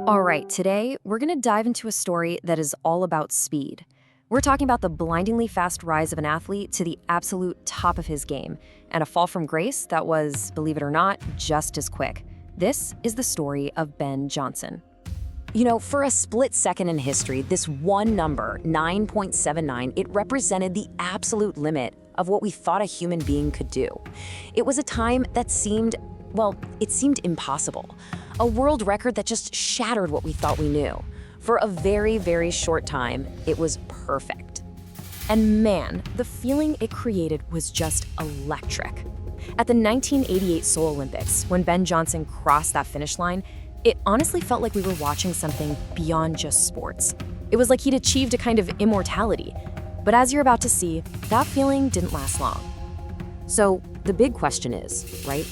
All right, today we're going to dive into a story that is all about speed. We're talking about the blindingly fast rise of an athlete to the absolute top of his game, and a fall from grace that was, believe it or not, just as quick. This is the story of Ben Johnson. You know, for a split second in history, this one number, 9.79, it represented the absolute limit of what we thought a human being could do. It was a time that seemed impossible. A world record that just shattered what we thought we knew. For a very, very short time, it was perfect. And man, the feeling it created was just electric. At the 1988 Seoul Olympics, when Ben Johnson crossed that finish line, it honestly felt like we were watching something beyond just sports. It was like he'd achieved a kind of immortality. But as you're about to see, that feeling didn't last long. So the big question is, right?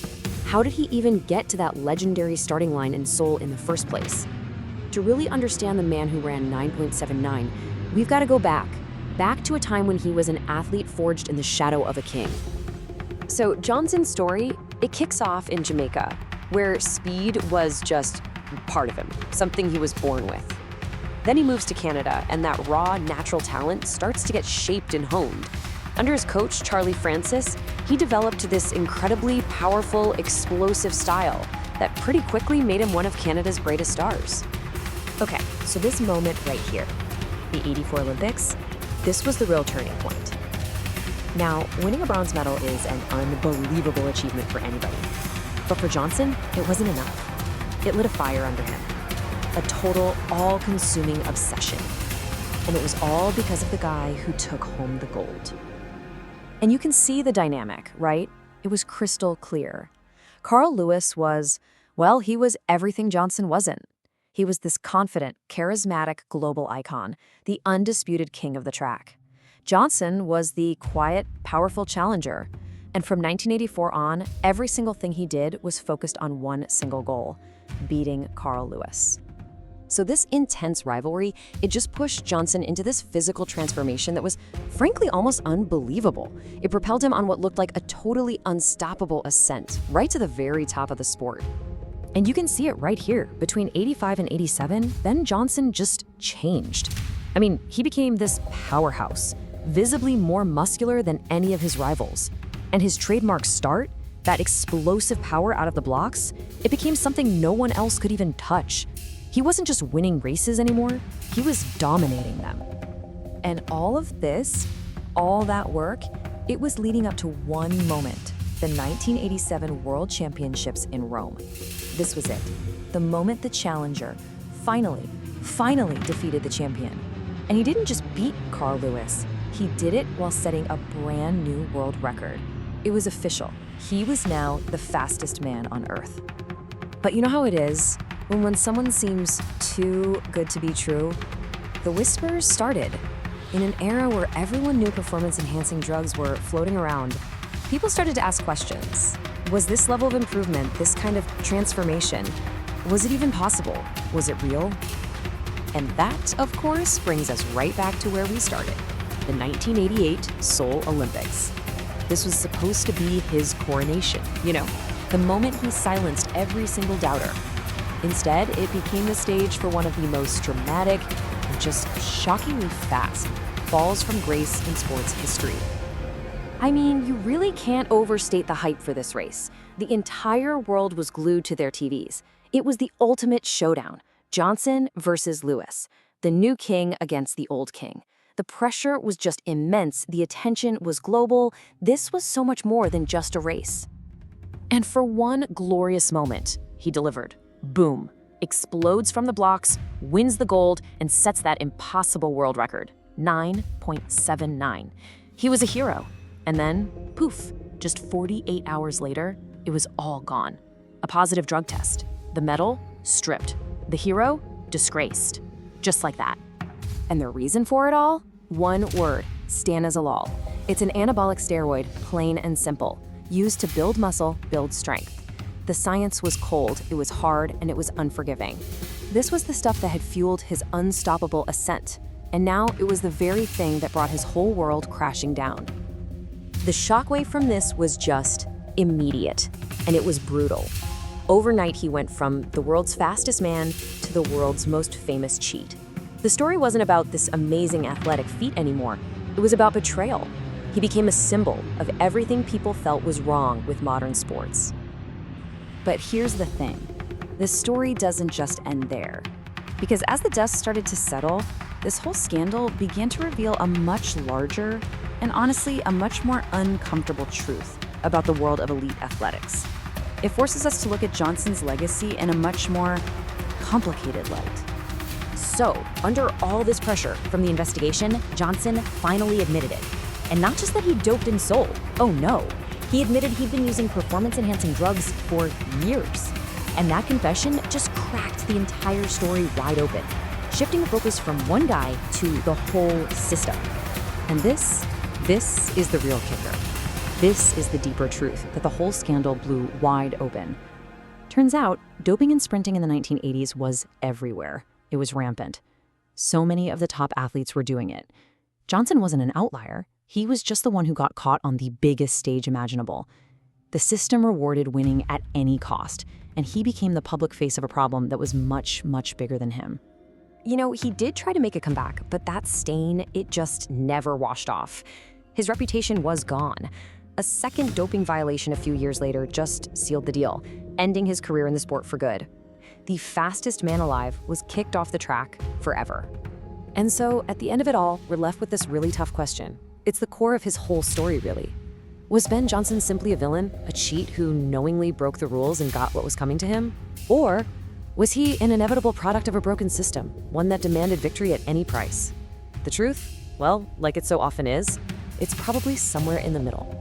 How did he even get to that legendary starting line in Seoul in the first place? To really understand the man who ran 9.79, we've got to go back to a time when he was an athlete forged in the shadow of a king. So Johnson's story, it kicks off in Jamaica, where speed was just part of him, something he was born with. Then he moves to Canada, and that raw, natural talent starts to get shaped and honed. Under his coach, Charlie Francis, he developed this incredibly powerful, explosive style that pretty quickly made him one of Canada's brightest stars. Okay, so this moment right here, the '84 Olympics, this was the real turning point. Now, winning a bronze medal is an unbelievable achievement for anybody. But for Johnson, it wasn't enough. It lit a fire under him. A total, all-consuming obsession. And it was all because of the guy who took home the gold. And you can see the dynamic, right? It was crystal clear. Carl Lewis was, well, he was everything Johnson wasn't. He was this confident, charismatic global icon, the undisputed king of the track. Johnson was the quiet, powerful challenger. And from 1984 on, every single thing he did was focused on one single goal: beating Carl Lewis. So this intense rivalry, it just pushed Johnson into this physical transformation that was, frankly, almost unbelievable. It propelled him on what looked like a totally unstoppable ascent, right to the very top of the sport. And you can see it right here. Between 85 and 87, Ben Johnson just changed. I mean, he became this powerhouse, visibly more muscular than any of his rivals. And his trademark start, that explosive power out of the blocks, it became something no one else could even touch. He wasn't just winning races anymore, he was dominating them. And all of this, all that work, it was leading up to one moment, the 1987 World Championships in Rome. This was it, the moment the challenger finally defeated the champion. And he didn't just beat Carl Lewis, he did it while setting a brand new world record. It was official. He was now the fastest man on Earth. But you know how it is? When someone seems too good to be true, the whispers started. In an era where everyone knew performance-enhancing drugs were floating around, people started to ask questions. Was this level of improvement, this kind of transformation, was it even possible? Was it real? And that, of course, brings us right back to where we started, the 1988 Seoul Olympics. This was supposed to be his coronation, you know, the moment he silenced every single doubter. Instead, it became the stage for one of the most dramatic and just shockingly fast falls from grace in sports history. I mean, you really can't overstate the hype for this race. The entire world was glued to their TVs. It was the ultimate showdown, Johnson versus Lewis, the new king against the old king. The pressure was just immense, the attention was global. This was so much more than just a race. And for one glorious moment, he delivered. Boom, explodes from the blocks, wins the gold, and sets that impossible world record, 9.79. He was a hero. And then, poof, just 48 hours later, it was all gone. A positive drug test. The medal, stripped. The hero, disgraced. Just like that. And the reason for it all? One word, Stanozolol. It's an anabolic steroid, plain and simple, used to build muscle, build strength. The science was cold, it was hard, and it was unforgiving. This was the stuff that had fueled his unstoppable ascent, and now it was the very thing that brought his whole world crashing down. The shockwave from this was just immediate, and it was brutal. Overnight, he went from the world's fastest man to the world's most famous cheat. The story wasn't about this amazing athletic feat anymore. It was about betrayal. He became a symbol of everything people felt was wrong with modern sports. But here's the thing. This story doesn't just end there. Because as the dust started to settle, this whole scandal began to reveal a much larger and honestly a much more uncomfortable truth about the world of elite athletics. It forces us to look at Johnson's legacy in a much more complicated light. So, under all this pressure from the investigation, Johnson finally admitted it. And not just that he doped in Seoul. Oh no. He admitted he'd been using performance-enhancing drugs for years. And that confession just cracked the entire story wide open, shifting the focus from one guy to the whole system. And this is the real kicker. This is the deeper truth that the whole scandal blew wide open. Turns out, doping and sprinting in the 1980s was everywhere. It was rampant. So many of the top athletes were doing it. Johnson wasn't an outlier. He was just the one who got caught on the biggest stage imaginable. The system rewarded winning at any cost, and he became the public face of a problem that was much, much bigger than him. You know, he did try to make a comeback, but that stain, it just never washed off. His reputation was gone. A second doping violation a few years later just sealed the deal, ending his career in the sport for good. The fastest man alive was kicked off the track forever. And so, at the end of it all, we're left with this really tough question. It's the core of his whole story, really. Was Ben Johnson simply a villain, a cheat who knowingly broke the rules and got what was coming to him? Or was he an inevitable product of a broken system, one that demanded victory at any price? The truth? Well, like it so often is, it's probably somewhere in the middle.